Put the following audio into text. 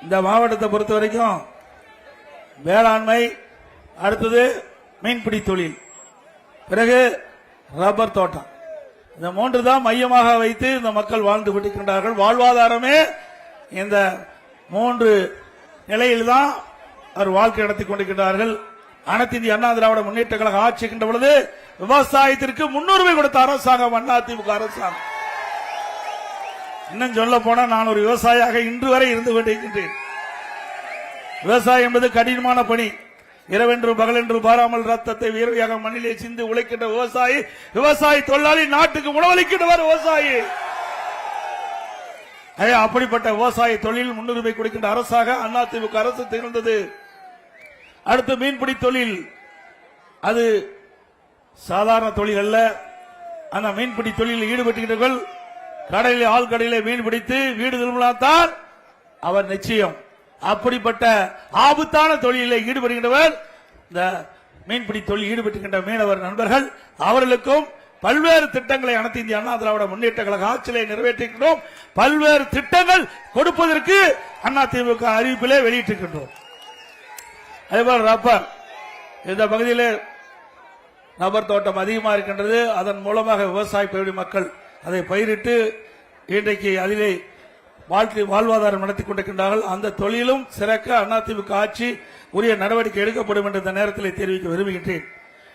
இந்த மாவட்டத்தை பொறுத்த வரைக்கும் வேளாண்மை, அடுத்தது மீன்பிடி தொழில், பிறகு ரப்பர் தோட்டம், இந்த மூன்று தான் மையமாக வைத்து இந்த மக்கள் வாழ்ந்து கொண்டிருக்கின்றார்கள். வாழ்வாதாரமே இந்த மூன்று நிலையில்தான் அவர் வாழ்க்கை நடத்தி கொண்டிருக்கிறார்கள். அனைத்து இந்திய அண்ணா திராவிட முன்னேற்ற கழக ஆட்சிக்கின்ற பொழுது விவசாயத்திற்கு முன்னுரிமை கொடுத்த அரசாங்கம் அதிமுக அரசாங்கம். இன்னும் சொல்ல போனா நான் ஒரு விவசாயியாக இன்று வரை இருந்து கொண்டிருக்கின்றேன். விவசாயம் என்பது கடினமான பணி. இரவென்று பகலென்று பாராமல் ரத்தத்தை வீரவியாக மண்ணிலே சிந்து உழைக்கின்ற விவசாயி, விவசாயி தொழிலாளி, நாட்டுக்கு உணவளிக்கின்றவர் விவசாயி. அப்படிப்பட்ட விவசாய தொழில் முன்னுரிமை கொடுக்கின்ற அரசாக அதிமுக அரசு திகழ்ந்தது. அடுத்து மீன்பிடி தொழில், அது சாதாரண தொழில் அல்ல. அந்த மீன்பிடி தொழிலில் ஈடுபட்டுகிறவர்கள் கடலில் ஆழ்கடலிலே மீன் பிடித்து வீடு திரும்பினால்தான் அவர் நிச்சயம். அப்படிப்பட்ட ஆபத்தான தொழிலில் ஈடுபடுகின்றவர் இந்த மீன்பிடி தொழில் ஈடுபட்டுகின்ற மீனவர் நண்பர்கள். அவர்களுக்கும் பல்வேறு திட்டங்களை அனைத்து இந்திய அண்ணா திராவிட முன்னேற்ற கழக ஆட்சியிலே நிறைவேற்றுகின்றோம். பல்வேறு திட்டங்கள் கொடுப்பதற்கு அதிமுக அறிவிப்பிலே வெளியிட்டிருக்கின்றோம். அதேபோல் ரப்பர், இந்த பகுதியில் ரப்பர் தோட்டம் அதிகமாக இருக்கின்றது. அதன் மூலமாக விவசாய பகுதி மக்கள் அதை பயிரிட்டு இன்றைக்கு அதிலே வாழ்வாதாரம் நடத்தி கொண்டிருக்கின்றார்கள். அந்த தொழிலும் சிறக்க அதிமுக ஆட்சி உரிய நடவடிக்கை எடுக்கப்படும் என்ற இந்த நேரத்தில் தெரிவிக்க விரும்புகின்றேன்.